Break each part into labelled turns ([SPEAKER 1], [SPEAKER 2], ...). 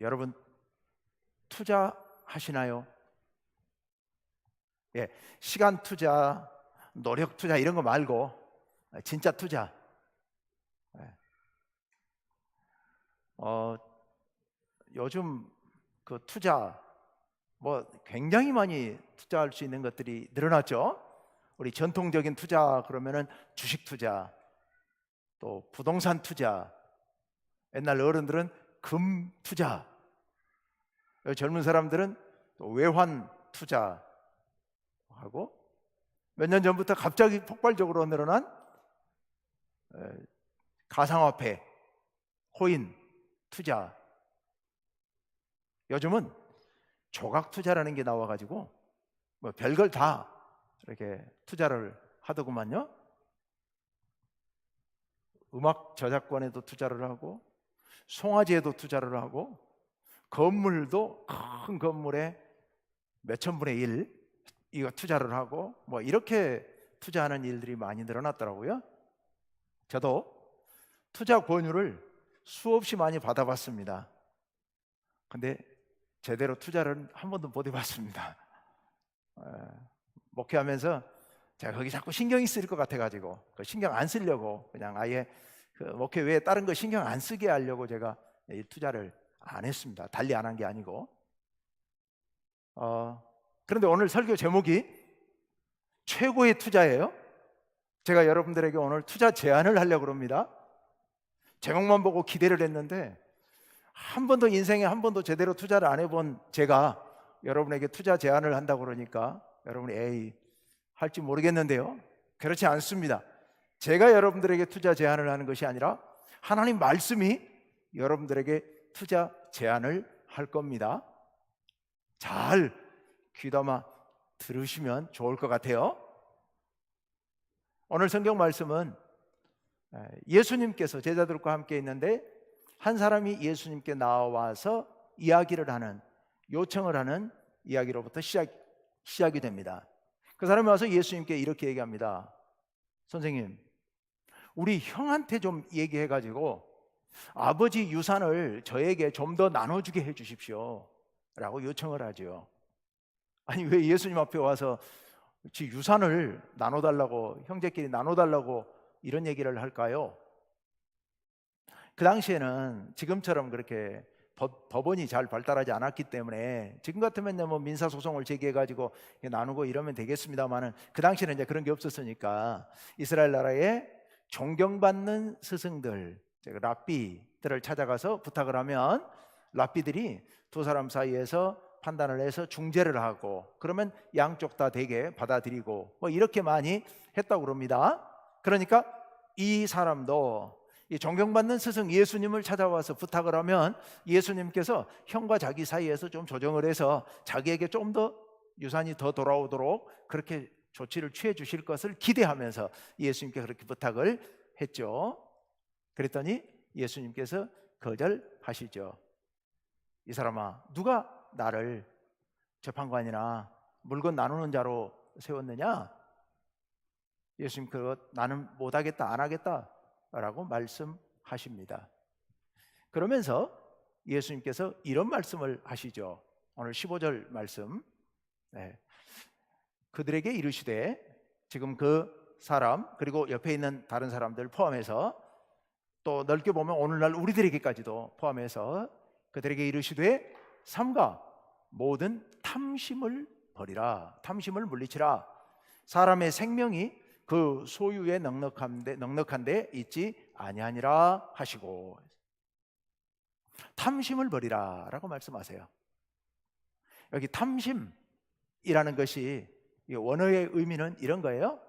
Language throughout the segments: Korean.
[SPEAKER 1] 여러분 투자하시나요? 예, 시간 투자, 노력 투자 이런 거 말고 진짜 투자. 예. 요즘 그 투자 뭐 굉장히 많이 투자할 수 있는 것들이 늘어났죠. 우리 전통적인 투자 그러면은 주식 투자, 또 부동산 투자, 옛날 어른들은 금 투자, 젊은 사람들은 또 외환 투자하고, 몇 년 전부터 갑자기 폭발적으로 늘어난 가상화폐, 코인 투자. 요즘은 조각 투자라는 게 나와가지고 뭐 별걸 다 이렇게 투자를 하더구만요. 음악 저작권에도 투자를 하고, 송아지에도 투자를 하고, 건물도 큰 건물에 몇천 분의 1 이거 투자를 하고, 뭐 이렇게 투자하는 일들이 많이 늘어났더라고요. 저도 투자 권유를 수없이 많이 받아봤습니다. 근데 제대로 투자를 한 번도 못 해봤습니다. 목회하면서 제가 거기 자꾸 신경이 쓰일 것 같아가지고 신경 안 쓰려고 그냥 아예 그 목회 외에 다른 거 신경 안 쓰게 하려고 제가 이 투자를 안 했습니다. 달리 안 한 게 아니고. 그런데 오늘 설교 제목이 최고의 투자예요. 제가 여러분들에게 오늘 투자 제안을 하려고 합니다. 제목만 보고 기대를 했는데 한 번도 인생에 한 번도 제대로 투자를 안 해본 제가 여러분에게 투자 제안을 한다고 그러니까 여러분이 에이 할지 모르겠는데요. 그렇지 않습니다. 제가 여러분들에게 투자 제안을 하는 것이 아니라 하나님 말씀이 여러분들에게 투자 제안을 할 겁니다. 잘 귀담아 들으시면 좋을 것 같아요. 오늘 성경 말씀은 예수님께서 제자들과 함께 있는데 한 사람이 예수님께 나와서 이야기를 하는, 요청을 하는 이야기로부터 시작이 됩니다. 그 사람이 와서 예수님께 이렇게 얘기합니다. 선생님, 우리 형한테 좀 얘기해가지고 아버지 유산을 저에게 좀 더 나눠주게 해주십시오 라고 요청을 하죠. 아니 왜 예수님 앞에 와서 지 유산을 나눠달라고, 형제끼리 나눠달라고 이런 얘기를 할까요? 그 당시에는 지금처럼 그렇게 법원이 잘 발달하지 않았기 때문에 지금 같으면 뭐 민사소송을 제기해가지고 나누고 이러면 되겠습니다만은 그 당시에는 이제 그런 게 없었으니까 이스라엘 나라에 존경받는 스승들, 랍비들을 찾아가서 부탁을 하면 랍비들이 두 사람 사이에서 판단을 해서 중재를 하고, 그러면 양쪽 다 되게 받아들이고 뭐 이렇게 많이 했다고 그럽니다. 그러니까 이 사람도 이 존경받는 스승 예수님을 찾아와서 부탁을 하면 예수님께서 형과 자기 사이에서 좀 조정을 해서 자기에게 좀 더 유산이 더 돌아오도록 그렇게 조치를 취해 주실 것을 기대하면서 예수님께 그렇게 부탁을 했죠. 그랬더니 예수님께서 거절하시죠. 이 사람아, 누가 나를 재판관이나 물건 나누는 자로 세웠느냐? 예수님 그것 나는 못하겠다, 안 하겠다 라고 말씀하십니다. 그러면서 예수님께서 이런 말씀을 하시죠. 오늘 15절 말씀. 그들에게 이르시되, 지금 그 사람 그리고 옆에 있는 다른 사람들 포함해서 또 넓게 보면 오늘날 우리들에게까지도 포함해서 그들에게 이르시되 삼가 모든 탐심을 버리라. 탐심을 물리치라. 사람의 생명이 그 소유에 넉넉한데 있지 아니하니라 하시고, 탐심을 버리라 라고 말씀하세요. 여기 탐심이라는 것이 원어의 의미는 이런 거예요.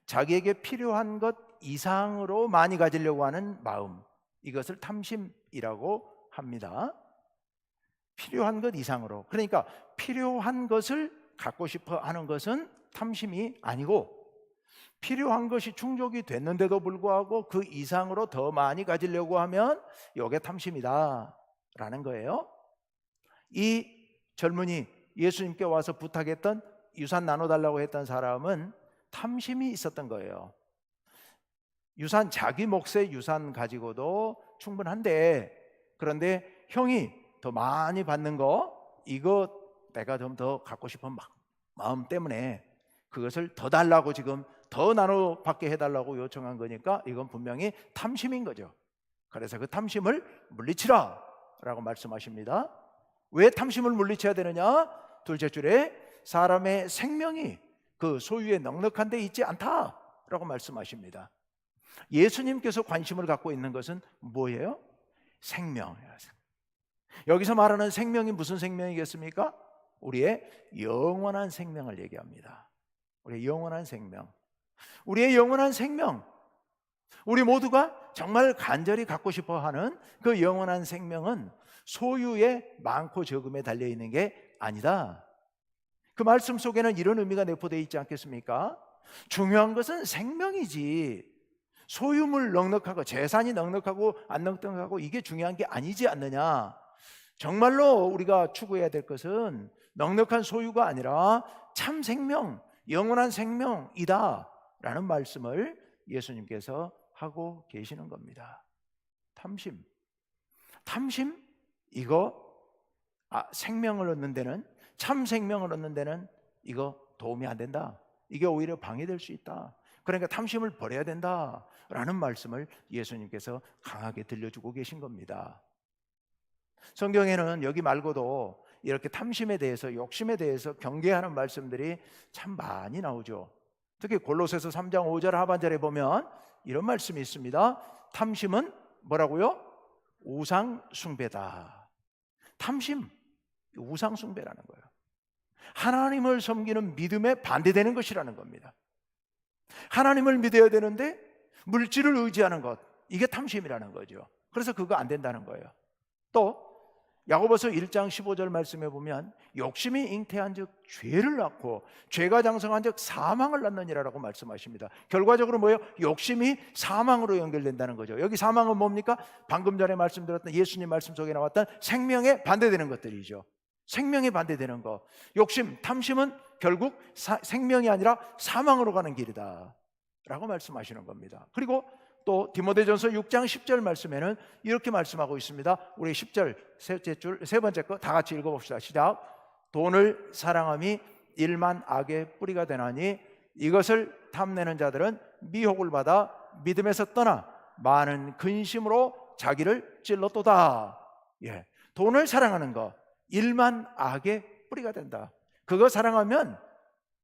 [SPEAKER 1] 자기에게 필요한 것 이상으로 많이 가지려고 하는 마음, 이것을 탐심이라고 합니다. 필요한 것 이상으로, 그러니까 필요한 것을 갖고 싶어 하는 것은 탐심이 아니고, 필요한 것이 충족이 됐는데도 불구하고 그 이상으로 더 많이 가지려고 하면 이게 탐심이다 라는 거예요. 이 젊은이 예수님께 와서 부탁했던, 유산 나눠달라고 했던 사람은 탐심이 있었던 거예요. 유산, 자기 몫의 유산 가지고도 충분한데, 그런데 형이 더 많이 받는 거, 이거 내가 좀 더 갖고 싶은 마음 때문에 그것을 더 달라고, 지금 더 나눠 받게 해달라고 요청한 거니까 이건 분명히 탐심인 거죠. 그래서 그 탐심을 물리치라 라고 말씀하십니다. 왜 탐심을 물리쳐야 되느냐? 둘째 줄에 사람의 생명이 그 소유에 넉넉한 데 있지 않다라고 말씀하십니다. 예수님께서 관심을 갖고 있는 것은 뭐예요? 생명이에요. 여기서 말하는 생명이 무슨 생명이겠습니까? 우리의 영원한 생명을 얘기합니다. 우리의 영원한 생명. 우리의 영원한 생명, 우리 모두가 정말 간절히 갖고 싶어하는 그 영원한 생명은 소유의 많고 적음에 달려있는 게 아니다. 그 말씀 속에는 이런 의미가 내포되어 있지 않겠습니까? 중요한 것은 생명이지, 소유물 넉넉하고 재산이 넉넉하고 안 넉넉하고 이게 중요한 게 아니지 않느냐. 정말로 우리가 추구해야 될 것은 넉넉한 소유가 아니라 참 생명, 영원한 생명이다 라는 말씀을 예수님께서 하고 계시는 겁니다. 탐심, 이거 생명을 얻는 데는, 참 생명을 얻는 데는 이거 도움이 안 된다. 이게 오히려 방해될 수 있다. 그러니까 탐심을 버려야 된다 라는 말씀을 예수님께서 강하게 들려주고 계신 겁니다. 성경에는 여기 말고도 이렇게 탐심에 대해서, 욕심에 대해서 경계하는 말씀들이 참 많이 나오죠. 특히 골로새서 3장 5절 하반절에 보면 이런 말씀이 있습니다. 탐심은 뭐라고요? 우상 숭배다. 탐심, 우상 숭배라는 거예요. 하나님을 섬기는 믿음에 반대되는 것이라는 겁니다. 하나님을 믿어야 되는데 물질을 의지하는 것, 이게 탐심이라는 거죠. 그래서 그거 안 된다는 거예요. 또 야고보서 1장 15절 말씀에 보면 욕심이 잉태한 즉 죄를 낳고 죄가 장성한 즉 사망을 낳느니라라고 말씀하십니다. 결과적으로 뭐예요? 욕심이 사망으로 연결된다는 거죠. 여기 사망은 뭡니까? 방금 전에 말씀드렸던 예수님 말씀 속에 나왔던 생명에 반대되는 것들이죠. 생명에 반대되는 것, 욕심, 탐심은 결국 생명이 아니라 사망으로 가는 길이다 라고 말씀하시는 겁니다. 그리고 또 디모데전서 6장 10절 말씀에는 이렇게 말씀하고 있습니다. 우리 10절 세 번째 거 다 같이 읽어봅시다. 시작. 돈을 사랑함이 일만 악의 뿌리가 되나니 이것을 탐내는 자들은 미혹을 받아 믿음에서 떠나 많은 근심으로 자기를 찔렀도다. 예, 돈을 사랑하는 거, 일만 악의 뿌리가 된다. 그거 사랑하면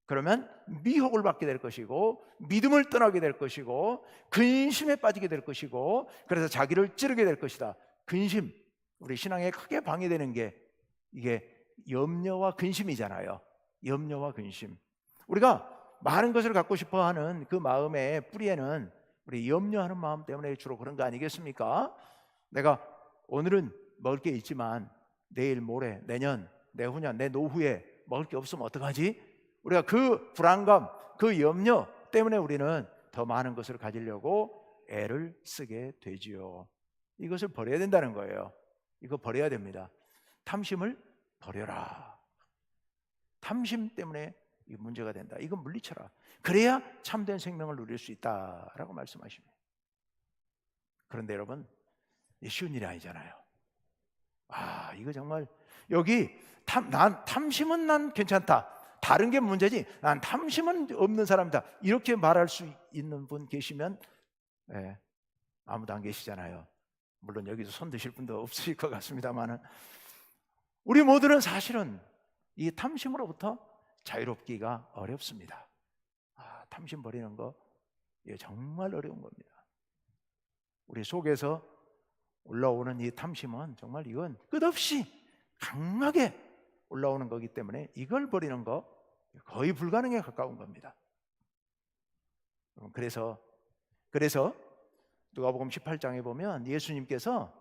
[SPEAKER 1] 그러면 미혹을 받게 될 것이고 믿음을 떠나게 될 것이고 근심에 빠지게 될 것이고 그래서 자기를 찌르게 될 것이다. 근심, 우리 신앙에 크게 방해되는 게 이게 염려와 근심이잖아요. 염려와 근심. 우리가 많은 것을 갖고 싶어하는 그 마음의 뿌리에는 우리 염려하는 마음 때문에 주로 그런 거 아니겠습니까? 내가 오늘은 먹을 게 있지만 내일, 모레, 내년, 내후년, 내 노후에 먹을 게 없으면 어떡하지? 우리가 그 불안감, 그 염려 때문에 우리는 더 많은 것을 가지려고 애를 쓰게 되지요. 이것을 버려야 된다는 거예요. 이거 버려야 됩니다. 탐심을 버려라. 탐심 때문에 이 문제가 된다. 이거 물리쳐라. 그래야 참된 생명을 누릴 수 있다라고 말씀하십니다. 그런데 여러분, 쉬운 일이 아니잖아요. 이거 정말 여기 탐심은 난 괜찮다. 다른 게 문제지 난 탐심은 없는 사람이다. 이렇게 말할 수 있는 분 계시면 아무도 안 계시잖아요. 물론 여기서 손 드실 분도 없으실 것 같습니다만 우리 모두는 사실은 이 탐심으로부터 자유롭기가 어렵습니다. 탐심 버리는 거 정말 어려운 겁니다. 우리 속에서 올라오는 이 탐심은 정말 이건 끝없이 강하게 올라오는 거기 때문에 이걸 버리는 거 거의 불가능에 가까운 겁니다. 그래서 누가복음 18장에 보면 예수님께서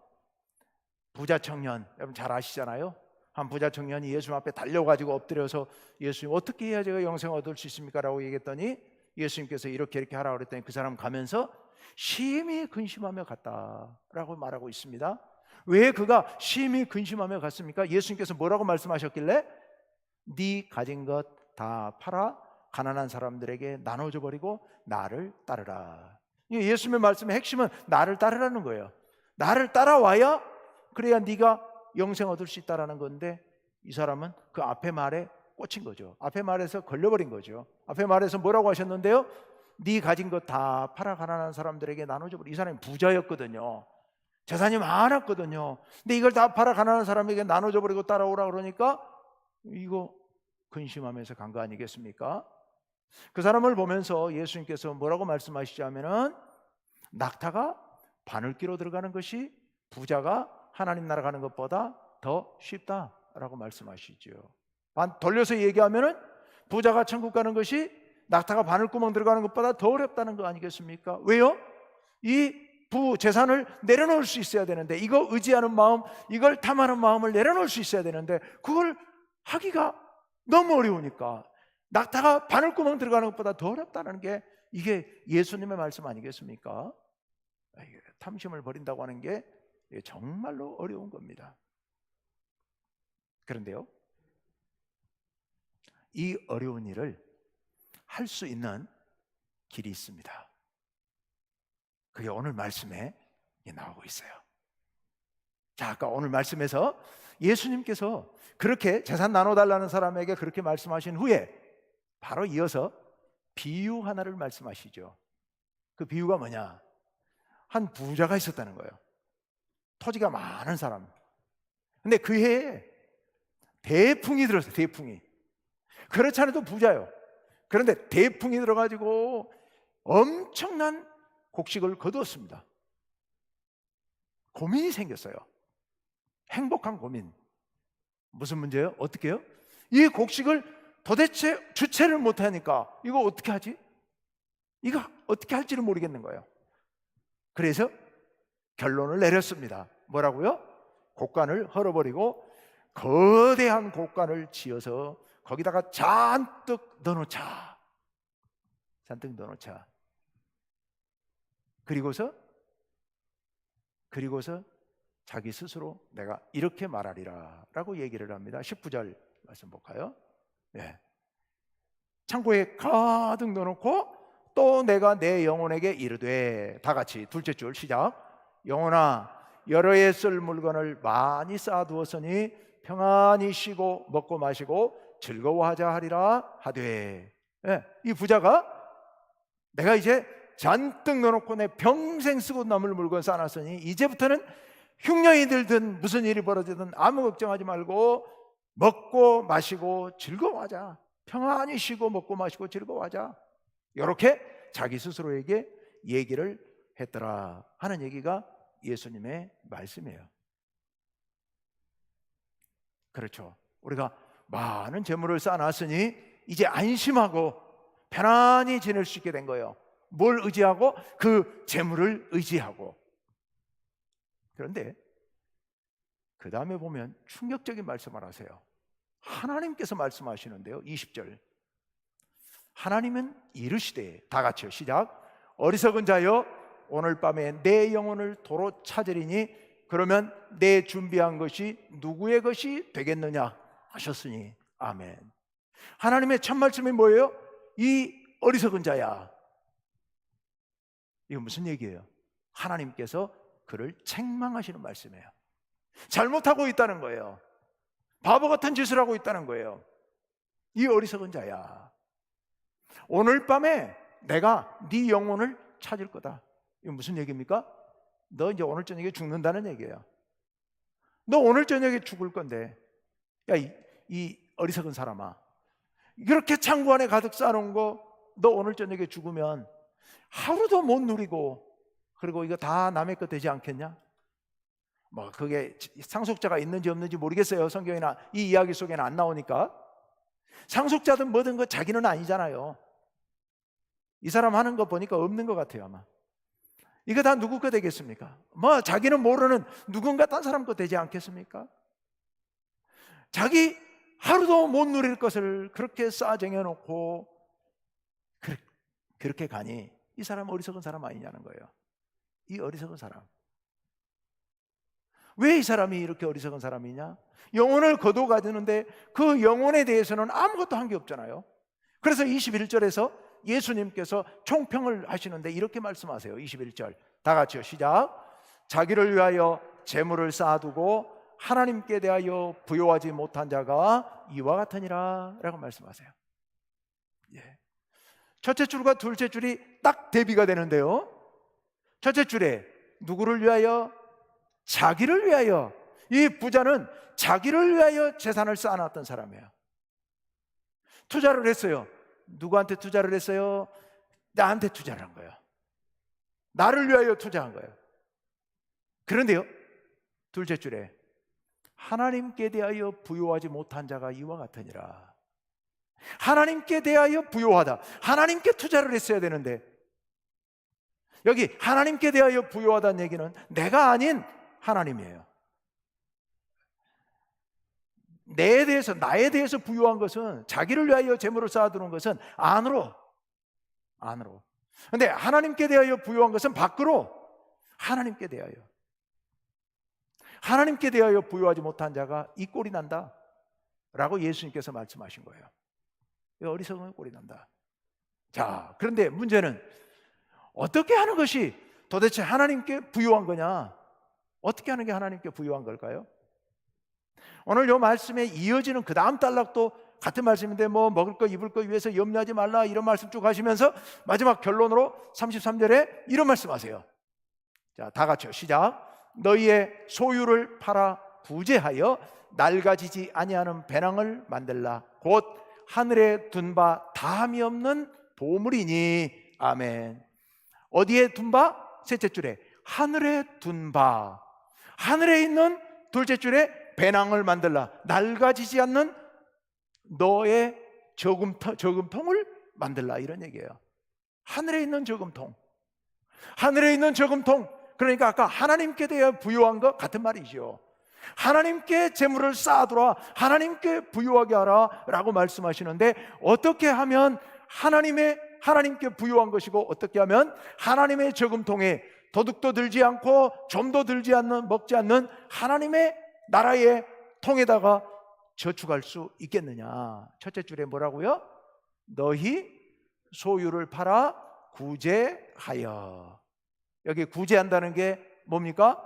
[SPEAKER 1] 부자 청년, 여러분 잘 아시잖아요. 한 부자 청년이 예수님 앞에 달려가지고 엎드려서 예수님 어떻게 해야 제가 영생을 얻을 수 있습니까? 라고 얘기했더니 예수님께서 이렇게 하라고 그랬더니 그 사람 가면서 심히 근심하며 갔다라고 말하고 있습니다. 왜 그가 심히 근심하며 갔습니까? 예수님께서 뭐라고 말씀하셨길래 네 가진 것 다 팔아 가난한 사람들에게 나눠줘 버리고 나를 따르라. 예수님의 말씀의 핵심은 나를 따르라는 거예요. 나를 따라와야 그래야 네가 영생 얻을 수 있다라는 건데 이 사람은 그 앞에 말에 꽂힌 거죠. 앞에 말에서 걸려버린 거죠. 앞에 말에서 뭐라고 하셨는데요? 네 가진 것 다 팔아 가난한 사람들에게 나눠줘 버려. 이 사람이 부자였거든요. 재산이 많았거든요. 근데 이걸 다 팔아 가난한 사람에게 나눠줘 버리고 따라오라 그러니까 이거 근심하면서 간 거 아니겠습니까? 그 사람을 보면서 예수님께서 뭐라고 말씀하시자면은 낙타가 바늘귀로 들어가는 것이 부자가 하나님 나라 가는 것보다 더 쉽다라고 말씀하시죠. 돌려서 얘기하면은 부자가 천국 가는 것이 낙타가 바늘구멍 들어가는 것보다 더 어렵다는 거 아니겠습니까? 왜요? 이 재산을 내려놓을 수 있어야 되는데, 이거 의지하는 마음, 이걸 탐하는 마음을 내려놓을 수 있어야 되는데 그걸 하기가 너무 어려우니까 낙타가 바늘구멍 들어가는 것보다 더 어렵다는 게 이게 예수님의 말씀 아니겠습니까? 탐심을 버린다고 하는 게 정말로 어려운 겁니다. 그런데요, 이 어려운 일을 할 수 있는 길이 있습니다. 그게 오늘 말씀에 나오고 있어요. 자, 아까 오늘 말씀에서 예수님께서 그렇게 재산 나눠달라는 사람에게 그렇게 말씀하신 후에 바로 이어서 비유 하나를 말씀하시죠. 그 비유가 뭐냐? 한 부자가 있었다는 거예요. 토지가 많은 사람. 근데 그 해에 대풍이 들었어요. 대풍이. 그렇지 않아도 부자요. 그런데 대풍이 들어가지고 엄청난 곡식을 거두었습니다. 고민이 생겼어요. 행복한 고민. 무슨 문제예요? 어떻게 해요? 이 곡식을 도대체 주체를 못하니까 이거 어떻게 하지? 이거 어떻게 할지를 모르겠는 거예요. 그래서 결론을 내렸습니다. 뭐라고요? 곡간을 헐어버리고 거대한 곡간을 지어서 거기다가 잔뜩 넣어놓자. 잔뜩 넣어놓자. 그리고서 자기 스스로 내가 이렇게 말하리라 라고 얘기를 합니다. 19절 말씀 볼까요? 네. 창고에 가득 넣어놓고 또 내가 내 영혼에게 이르되, 다 같이 둘째 줄 시작. 영혼아, 여러 해 쓸 물건을 많이 쌓아두었으니 평안히 쉬고 먹고 마시고 즐거워하자 하리라 하되. 네. 이 부자가 내가 이제 잔뜩 넣어놓고 내 평생 쓰고 남을 물건 쌓아놨으니 이제부터는 흉년이 들든 무슨 일이 벌어지든 아무 걱정하지 말고 먹고 마시고 즐거워하자. 평안히 쉬고 먹고 마시고 즐거워하자. 이렇게 자기 스스로에게 얘기를 했더라 하는 얘기가 예수님의 말씀이에요. 그렇죠. 우리가 많은 재물을 쌓아놨으니 이제 안심하고 편안히 지낼 수 있게 된 거예요. 뭘 의지하고? 그 재물을 의지하고. 그런데 그 다음에 보면 충격적인 말씀을 하세요. 하나님께서 말씀하시는데요. 20절. 하나님은 이르시되, 다 같이요 시작. 어리석은 자여, 오늘 밤에 내 영혼을 도로 찾으리니 그러면 내 준비한 것이 누구의 것이 되겠느냐 하셨으니. 아멘. 하나님의 첫 말씀이 뭐예요? 이 어리석은 자야. 이거 무슨 얘기예요? 하나님께서 그를 책망하시는 말씀이에요. 잘못하고 있다는 거예요. 바보 같은 짓을 하고 있다는 거예요. 이 어리석은 자야. 오늘 밤에 내가 네 영혼을 찾을 거다. 이거 무슨 얘기입니까? 너 이제 오늘 저녁에 죽는다는 얘기예요. 너 오늘 저녁에 죽을 건데, 야, 이 어리석은 사람아, 이렇게 창고 안에 가득 쌓아놓은 거 너 오늘 저녁에 죽으면 하루도 못 누리고, 그리고 이거 다 남의 것 되지 않겠냐? 뭐 그게 상속자가 있는지 없는지 모르겠어요. 성경이나 이 이야기 속에는 안 나오니까. 상속자든 뭐든 거 자기는 아니잖아요. 이 사람 하는 거 보니까 없는 것 같아요. 아마 이거 다 누구 거 되겠습니까? 뭐 자기는 모르는 누군가 딴 사람 거 되지 않겠습니까? 자기 하루도 못 누릴 것을 그렇게 쌓아쟁여놓고 그렇게 가니 이 사람 어리석은 사람 아니냐는 거예요. 이 어리석은 사람. 왜 이 사람이 이렇게 어리석은 사람이냐? 영혼을 거둬 가지는데 그 영혼에 대해서는 아무것도 한 게 없잖아요. 그래서 21절에서 예수님께서 총평을 하시는데 이렇게 말씀하세요. 21절 다 같이요 시작. 자기를 위하여 재물을 쌓아두고 하나님께 대하여 부요하지 못한 자가 이와 같으니라 라고 말씀하세요. 예. 첫째 줄과 둘째 줄이 딱 대비가 되는데요, 첫째 줄에 누구를 위하여? 자기를 위하여. 이 부자는 자기를 위하여 재산을 쌓아놨던 사람이에요. 투자를 했어요. 누구한테 투자를 했어요? 나한테 투자를 한 거예요. 나를 위하여 투자한 거예요. 그런데요, 둘째 줄에 하나님께 대하여 부요하지 못한 자가 이와 같으니라. 하나님께 대하여 부요하다, 하나님께 투자를 했어야 되는데, 여기 하나님께 대하여 부요하다는 얘기는 내가 아닌 하나님이에요. 나에 대해서 부요한 것은, 자기를 위하여 재물을 쌓아두는 것은 안으로. 그런데 하나님께 대하여 부요한 것은 밖으로. 하나님께 대하여 부요하지 못한 자가 이 꼴이 난다 라고 예수님께서 말씀하신 거예요. 어리석은 꼴이 난다. 자, 그런데 문제는 어떻게 하는 것이 도대체 하나님께 부요한 거냐? 어떻게 하는 게 하나님께 부요한 걸까요? 오늘 이 말씀에 이어지는 그 다음 단락도 같은 말씀인데, 뭐 먹을 거 입을 거 위해서 염려하지 말라, 이런 말씀 쭉 하시면서 마지막 결론으로 33절에 이런 말씀하세요. 자, 다 같이요, 시작. 너희의 소유를 팔아 구제하여 낡아지지 아니하는 배낭을 만들라. 곧 하늘에 둔 바 다함이 없는 보물이니. 아멘. 어디에 둔 바? 셋째 줄에 하늘에 둔 바. 하늘에 있는, 둘째 줄에 배낭을 만들라. 낡아지지 않는 너의 저금통을 만들라, 이런 얘기예요. 하늘에 있는 저금통. 하늘에 있는 저금통. 그러니까 아까 하나님께 대해 부요한 것 같은 말이죠. 하나님께 재물을 쌓아두라, 하나님께 부요하게 하라 라고 말씀하시는데, 어떻게 하면 하나님께 부요한 것이고, 어떻게 하면 하나님의 저금통에 도둑도 들지 않고 점도 들지 않는, 먹지 않는 하나님의 나라의 통에다가 저축할 수 있겠느냐? 첫째 줄에 뭐라고요? 너희 소유를 팔아 구제하여. 여기 구제한다는 게 뭡니까?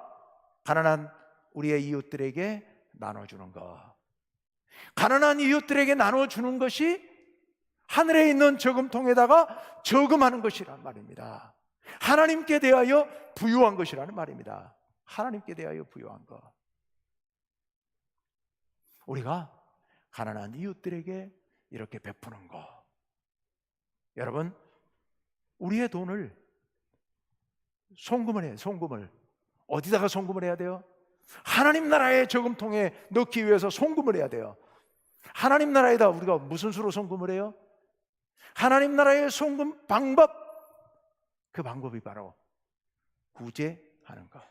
[SPEAKER 1] 가난한 우리의 이웃들에게 나눠주는 것. 가난한 이웃들에게 나눠주는 것이 하늘에 있는 저금통에다가 저금하는 것이란 말입니다. 하나님께 대하여 부유한 것이라는 말입니다. 하나님께 대하여 부유한 것. 우리가 가난한 이웃들에게 이렇게 베푸는 것. 여러분, 우리의 돈을 송금을 해요. 송금을. 어디다가 송금을 해야 돼요? 하나님 나라의 저금통에 넣기 위해서 송금을 해야 돼요. 하나님 나라에다 우리가 무슨 수로 송금을 해요? 하나님 나라의 송금 방법, 그 방법이 바로 구제하는 것.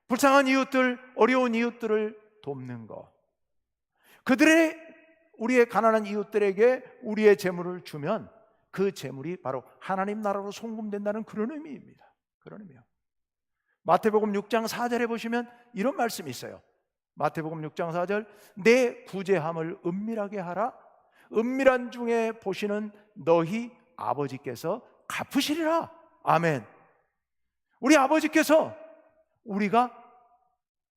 [SPEAKER 1] 불쌍한 이웃들, 어려운 이웃들을 돕는 것. 우리의 가난한 이웃들에게 우리의 재물을 주면 그 재물이 바로 하나님 나라로 송금된다는 그런 의미입니다. 그런 의미요. 마태복음 6장 4절에 보시면 이런 말씀이 있어요. 마태복음 6장 4절, 내 구제함을 은밀하게 하라. 은밀한 중에 보시는 너희 아버지께서 갚으시리라. 아멘. 우리 아버지께서 우리가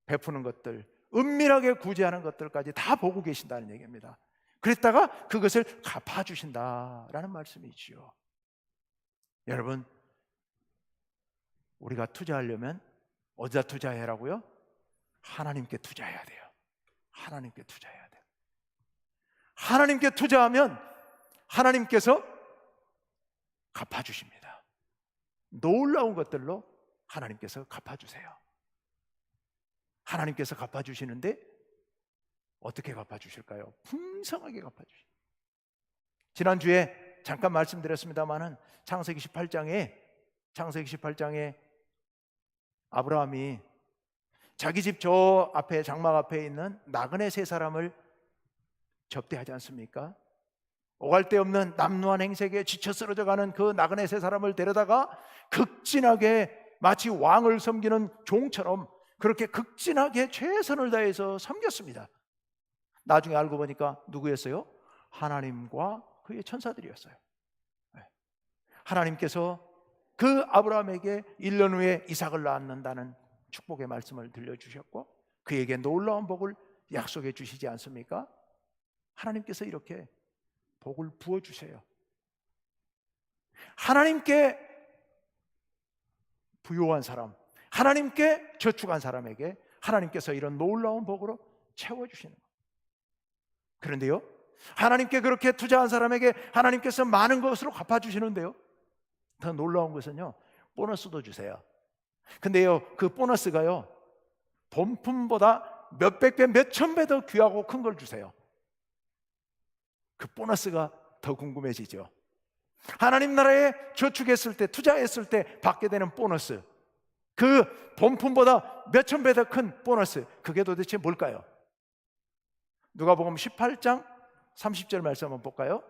[SPEAKER 1] 베푸는 것들, 은밀하게 구제하는 것들까지 다 보고 계신다는 얘기입니다. 그랬다가 그것을 갚아주신다라는 말씀이지요. 여러분, 우리가 투자하려면 어디다 투자해라고요? 하나님께 투자해야 돼요. 하나님께 투자해야 돼요. 하나님께 투자하면 하나님께서 갚아주십니다. 놀라운 것들로 하나님께서 갚아주세요. 하나님께서 갚아주시는데 어떻게 갚아주실까요? 풍성하게 갚아주십니다. 지난주에 잠깐 말씀드렸습니다마는 창세기 18장에 아브라함이 자기 집 저 앞에, 장막 앞에 있는 나그네 세 사람을 접대하지 않습니까? 오갈 데 없는 남루한 행색에 지쳐 쓰러져가는 그 나그네 세 사람을 데려다가 극진하게 마치 왕을 섬기는 종처럼 그렇게 극진하게 최선을 다해서 섬겼습니다. 나중에 알고 보니까 누구였어요? 하나님과 그의 천사들이었어요. 하나님께서 그 아브라함에게 1년 후에 이삭을 낳는다는 축복의 말씀을 들려주셨고, 그에게 놀라운 복을 약속해 주시지 않습니까? 하나님께서 이렇게 복을 부어주세요. 하나님께 부요한 사람, 하나님께 저축한 사람에게 하나님께서 이런 놀라운 복으로 채워주시는 거예요. 그런데요, 하나님께 그렇게 투자한 사람에게 하나님께서 많은 것으로 갚아주시는데요, 더 놀라운 것은요, 보너스도 주세요. 근데요, 그 보너스가요, 본품보다 몇백 배, 몇천 배 더 귀하고 큰 걸 주세요. 그 보너스가 더 궁금해지죠. 하나님 나라에 저축했을 때, 투자했을 때 받게 되는 보너스, 그 본품보다 몇천 배 더 큰 보너스, 그게 도대체 뭘까요? 누가복음 18장 30절 말씀 한번 볼까요?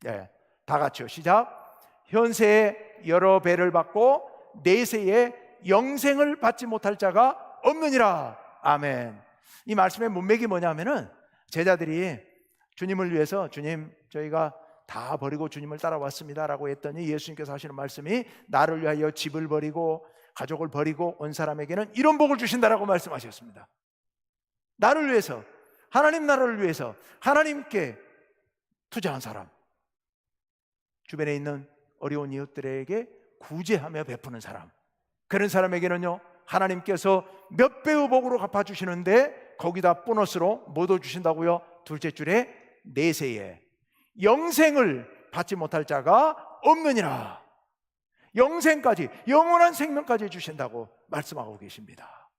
[SPEAKER 1] 네, 다 같이요. 시작. 현세에 여러 배를 받고 내세에 영생을 받지 못할 자가 없느니라. 아멘. 이 말씀의 문맥이 뭐냐면은, 제자들이 주님을 위해서, 주님 저희가 다 버리고 주님을 따라왔습니다 라고 했더니 예수님께서 하시는 말씀이, 나를 위하여 집을 버리고 가족을 버리고 온 사람에게는 이런 복을 주신다라고 말씀하셨습니다. 나를 위해서, 하나님 나라를 위해서 하나님께 투자한 사람, 주변에 있는 어려운 이웃들에게 구제하며 베푸는 사람, 그런 사람에게는요, 하나님께서 몇 배의 복으로 갚아주시는데 거기다 보너스로 뭐 더 주신다고요? 둘째 줄에 내세에 영생을 받지 못할 자가 없느니라. 영생까지, 영원한 생명까지 주신다고 말씀하고 계십니다.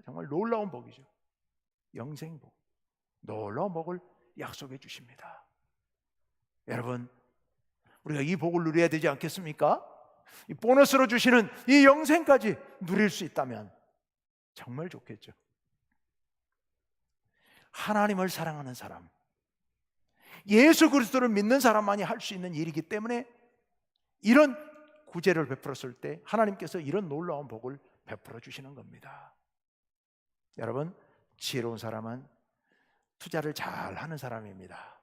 [SPEAKER 1] 정말 놀라운 복이죠. 영생복, 놀라운 복을 약속해 주십니다. 여러분, 우리가 이 복을 누려야 되지 않겠습니까? 이 보너스로 주시는 이 영생까지 누릴 수 있다면 정말 좋겠죠. 하나님을 사랑하는 사람, 예수 그리스도를 믿는 사람만이 할 수 있는 일이기 때문에 이런 구제를 베풀었을 때 하나님께서 이런 놀라운 복을 베풀어 주시는 겁니다. 여러분, 지혜로운 사람은 투자를 잘 하는 사람입니다.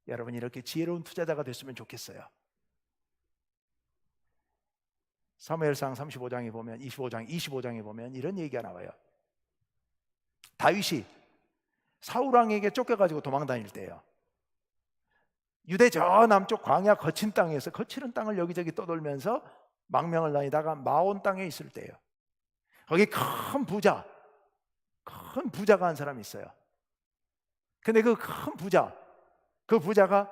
[SPEAKER 1] 여러분, 이렇게 지혜로운 투자자가 됐으면 좋겠어요. 사무엘상 35장에 보면, 25장에 보면 이런 얘기가 나와요. 다윗이 사울왕에게 쫓겨가지고 도망 다닐 때요, 유대 저 남쪽 광야 거친 땅에서 거칠은 땅을 여기저기 떠돌면서 망명을 다니다가 마온 땅에 있을 때요, 거기 큰 부자가 한 사람이 있어요. 근데 그 큰 부자, 그 부자가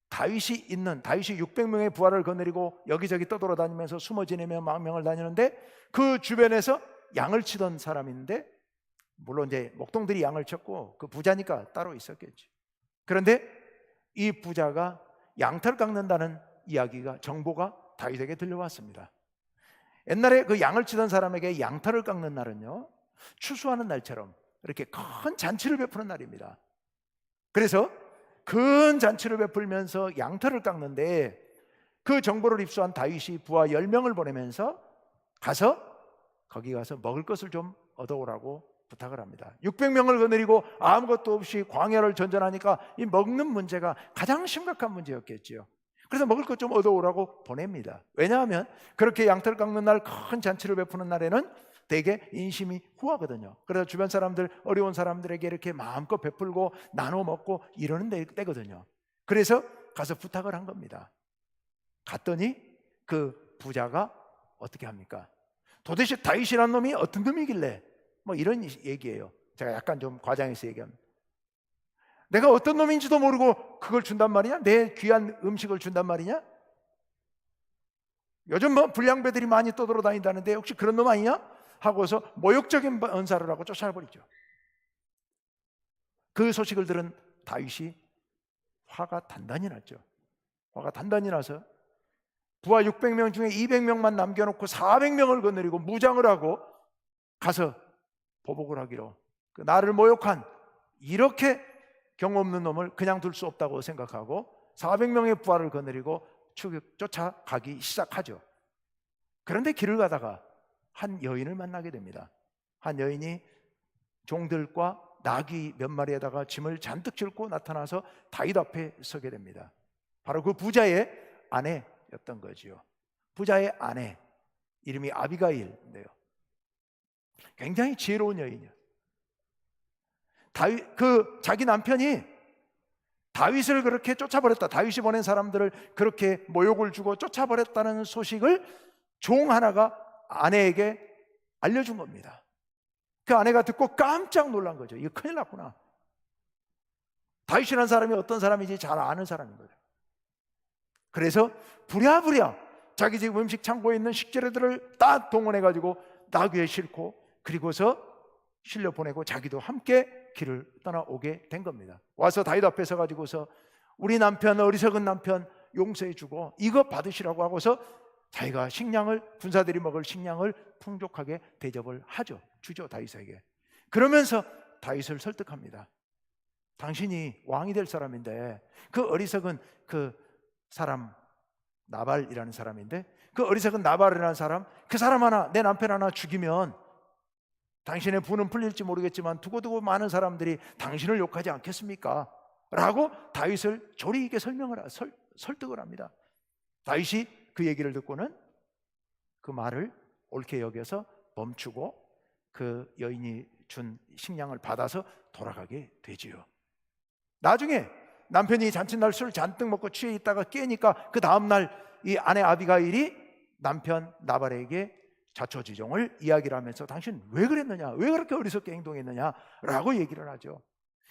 [SPEAKER 1] 다윗이 600명의 부하를 거느리고 여기저기 떠돌아다니면서 숨어 지내며 망명을 다니는데, 그 주변에서 양을 치던 사람인데, 물론 이제 목동들이 양을 쳤고 그 부자니까 따로 있었겠지. 그런데 이 부자가 양털 깎는다는 이야기가, 정보가 다윗에게 들려왔습니다. 옛날에 그 양을 치던 사람에게 양털을 깎는 날은요, 추수하는 날처럼 이렇게 큰 잔치를 베푸는 날입니다. 그래서 큰 잔치를 베풀면서 양털을 깎는데, 그 정보를 입수한 다윗이 부하 10명을 보내면서 거기 가서 먹을 것을 좀 얻어오라고 부탁을 합니다. 600명을 거느리고 아무것도 없이 광야를 전전하니까 이 먹는 문제가 가장 심각한 문제였겠지요. 그래서 먹을 것 좀 얻어오라고 보냅니다. 왜냐하면 그렇게 양털 깎는 날, 큰 잔치를 베푸는 날에는 되게 인심이 후하거든요. 그래서 주변 사람들, 어려운 사람들에게 이렇게 마음껏 베풀고 나눠 먹고 이러는 때거든요. 그래서 가서 부탁을 한 겁니다. 갔더니 그 부자가 어떻게 합니까? 도대체 다윗이라는 놈이 어떤 놈이길래, 뭐 이런 얘기예요. 제가 약간 좀 과장해서 얘기합니다. 내가 어떤 놈인지도 모르고 그걸 준단 말이냐? 내 귀한 음식을 준단 말이냐? 요즘 뭐 불량배들이 많이 떠돌아다닌다는데 혹시 그런 놈 아니냐? 하고서 모욕적인 언사를 하고 쫓아버리죠. 그 소식을 들은 다윗이 화가 단단히 났죠. 화가 단단히 나서 부하 600명 중에 200명만 남겨놓고 400명을 거느리고 무장을 하고 가서 보복을 하기로, 나를 모욕한 이렇게 경험 없는 놈을 그냥 둘 수 없다고 생각하고 400명의 부하를 거느리고 쫓아가기 시작하죠. 그런데 길을 가다가 한 여인을 만나게 됩니다. 한 여인이 종들과 나귀 몇 마리에다가 짐을 잔뜩 싣고 나타나서 다윗 앞에 서게 됩니다. 바로 그 부자의 아내였던 거지요. 부자의 아내, 이름이 아비가일인데요. 굉장히 지혜로운 여인이에요. 자기 남편이 다윗을 그렇게 쫓아버렸다, 다윗이 보낸 사람들을 그렇게 모욕을 주고 쫓아버렸다는 소식을 종 하나가 아내에게 알려준 겁니다. 그 아내가 듣고 깜짝 놀란 거죠. 이거 큰일 났구나. 다윗이라는 사람이 어떤 사람인지 잘 아는 사람인 거예요. 그래서 부랴부랴 자기 집 음식 창고에 있는 식재료들을 다 동원해가지고 나귀에 싣고, 그리고서 실려 보내고 자기도 함께 길을 떠나오게 된 겁니다. 와서 다윗 앞에 서가지고서 우리 남편, 어리석은 남편 용서해주고 이거 받으시라고 하고서 자기가 식량을, 군사들이 먹을 식량을 풍족하게 대접을 주죠 다윗에게. 그러면서 다윗을 설득합니다. 당신이 왕이 될 사람인데, 그 어리석은 그 사람 나발이라는 사람인데, 그 어리석은 나발이라는 사람, 그 사람 하나, 내 남편 하나 죽이면 당신의 분은 풀릴지 모르겠지만 두고두고 많은 사람들이 당신을 욕하지 않겠습니까? 라고 다윗을 조리 있게 설득을 합니다. 다윗이 그 얘기를 듣고는 그 말을 옳게 여겨서 멈추고 그 여인이 준 식량을 받아서 돌아가게 되지요. 나중에 남편이 잔칫날 술 잔뜩 먹고 취해 있다가 깨니까 그 다음날 이 아내 아비가일이 남편 나발에게 자초지종을 이야기를 하면서 당신 왜 그랬느냐, 왜 그렇게 어리석게 행동했느냐 라고 얘기를 하죠.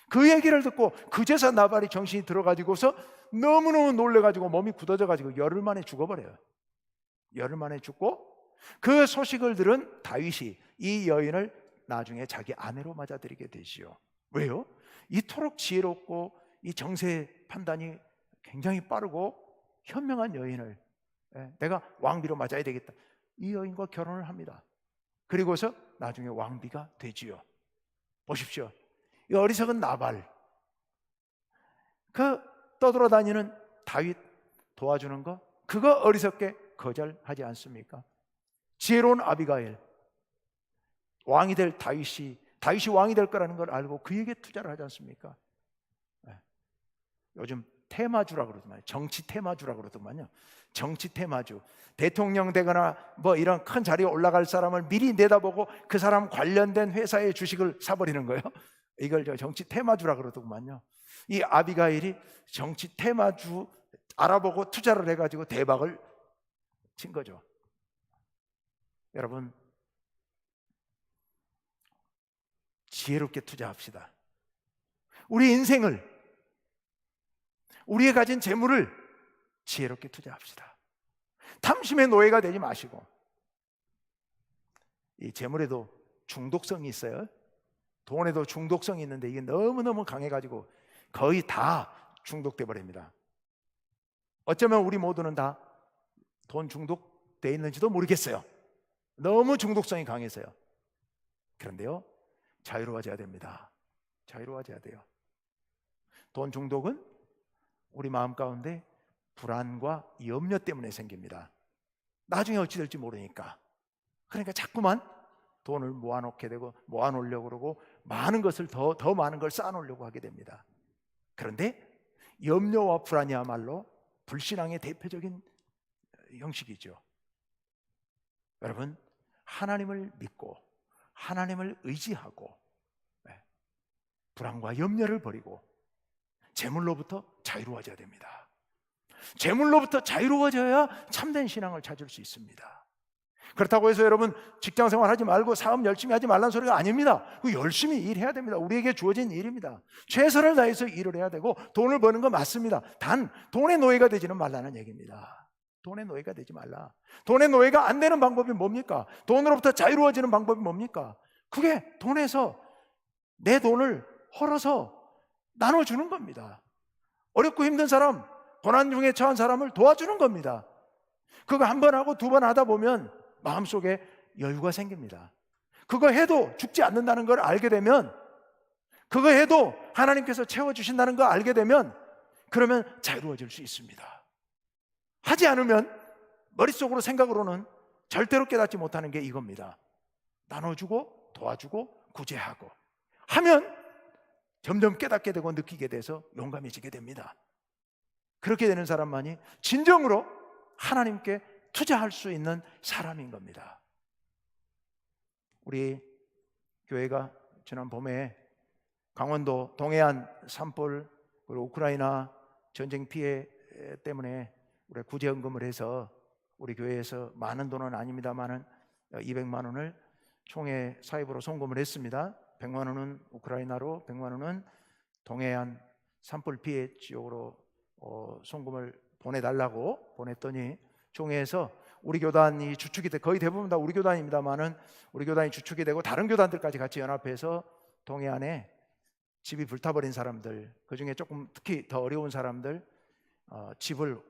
[SPEAKER 1] 그 얘기를 듣고 그제서 나발이 정신이 들어가지고서 너무너무 놀래가지고 몸이 굳어져가지고 열흘 만에 죽어버려요. 열흘 만에 죽고, 그 소식을 들은 다윗이 이 여인을 나중에 자기 아내로 맞아들이게 되지요. 왜요? 이토록 지혜롭고 이 정세 판단이 굉장히 빠르고 현명한 여인을 내가 왕비로 맞아야 되겠다, 이 여인과 결혼을 합니다. 그리고서 나중에 왕비가 되지요. 보십시오, 이 어리석은 나발, 그 떠돌아다니는 다윗 도와주는 거, 그거 어리석게 거절하지 않습니까? 지혜로운 아비가일, 왕이 될 다윗이 왕이 될 거라는 걸 알고 그에게 투자를 하지 않습니까? 요즘 테마주라고 그러더만요. 정치 테마주라고 그러더만요. 정치 테마주, 대통령 되거나 뭐 이런 큰 자리에 올라갈 사람을 미리 내다보고 그 사람 관련된 회사의 주식을 사버리는 거예요. 이걸 정치 테마주라고 그러더만요. 이 아비가일이 정치 테마주 알아보고 투자를 해가지고 대박을 친 거죠. 여러분, 지혜롭게 투자합시다. 우리 인생을, 우리의 가진 재물을 지혜롭게 투자합시다. 탐심의 노예가 되지 마시고. 이 재물에도 중독성이 있어요. 돈에도 중독성이 있는데 이게 너무너무 강해가지고 거의 다 중독돼 버립니다. 어쩌면 우리 모두는 다 돈 중독돼 있는지도 모르겠어요. 너무 중독성이 강해서요. 그런데요, 자유로워져야 됩니다. 자유로워져야 돼요. 돈 중독은 우리 마음 가운데 불안과 염려 때문에 생깁니다. 나중에 어찌 될지 모르니까. 그러니까 자꾸만 돈을 모아놓게 되고, 모아놓으려고 그러고 많은 것을 더 많은 걸 쌓아놓으려고 하게 됩니다. 그런데 염려와 불안이야말로 불신앙의 대표적인 형식이죠. 여러분, 하나님을 믿고 하나님을 의지하고 불안과 염려를 버리고 재물로부터 자유로워져야 됩니다. 재물로부터 자유로워져야 참된 신앙을 찾을 수 있습니다. 그렇다고 해서 여러분 직장생활 하지 말고 사업 열심히 하지 말라는 소리가 아닙니다. 열심히 일해야 됩니다. 우리에게 주어진 일입니다. 최선을 다해서 일을 해야 되고 돈을 버는 건 맞습니다. 단 돈의 노예가 되지는 말라는 얘기입니다. 돈의 노예가 되지 말라. 돈의 노예가 안 되는 방법이 뭡니까? 돈으로부터 자유로워지는 방법이 뭡니까? 그게 돈에서 내 돈을 헐어서 나눠주는 겁니다. 어렵고 힘든 사람, 고난 중에 처한 사람을 도와주는 겁니다. 그거 한 번 하고 두 번 하다 보면 마음속에 여유가 생깁니다. 그거 해도 죽지 않는다는 걸 알게 되면, 그거 해도 하나님께서 채워주신다는 걸 알게 되면, 그러면 자유로워질 수 있습니다. 하지 않으면 머릿속으로 생각으로는 절대로 깨닫지 못하는 게 이겁니다. 나눠주고 도와주고 구제하고 하면 점점 깨닫게 되고 느끼게 돼서 용감해지게 됩니다. 그렇게 되는 사람만이 진정으로 하나님께 투자할 수 있는 사람인 겁니다. 우리 교회가 지난 봄에 강원도 동해안 산불 그리고 우크라이나 전쟁 피해 때문에 우리 구제헌금을 해서 우리 교회에서 많은 돈은 아닙니다만은 200만 원을 총회 사입으로 송금을 했습니다. 100만 원은 우크라이나로, 100만 원은 동해안 산불 피해 지역으로 송금을 보내달라고 보냈더니 총회에서 우리 교단이 주축이 돼, 거의 대부분 다 우리 교단입니다만은 우리 교단이 주축이 되고 다른 교단들까지 같이 연합해서 동해안에 집이 불타버린 사람들, 그 중에 조금 특히 더 어려운 사람들 집을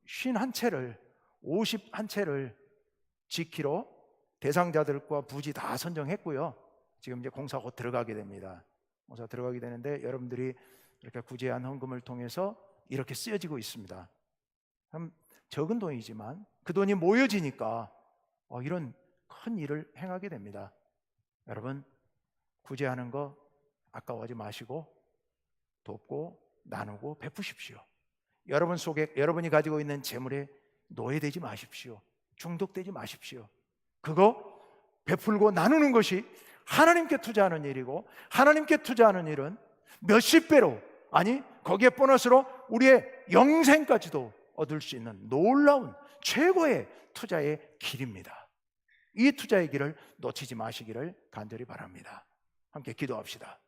[SPEAKER 1] 51채를 51채를 지키러 대상자들과 부지 다 선정했고요. 지금 이제 공사 곧 들어가게 됩니다. 공사 들어가게 되는데 여러분들이 이렇게 구제한 헌금을 통해서 이렇게 쓰여지고 있습니다. 참 적은 돈이지만 그 돈이 모여지니까 이런 큰 일을 행하게 됩니다. 여러분, 구제하는 거 아까워하지 마시고 돕고 나누고 베푸십시오. 여러분 속에 여러분이 가지고 있는 재물에 노예되지 마십시오. 중독되지 마십시오. 그거 베풀고 나누는 것이 하나님께 투자하는 일이고, 하나님께 투자하는 일은 몇십 배로, 아니 거기에 보너스로 우리의 영생까지도 얻을 수 있는 놀라운 최고의 투자의 길입니다. 이 투자의 길을 놓치지 마시기를 간절히 바랍니다. 함께 기도합시다.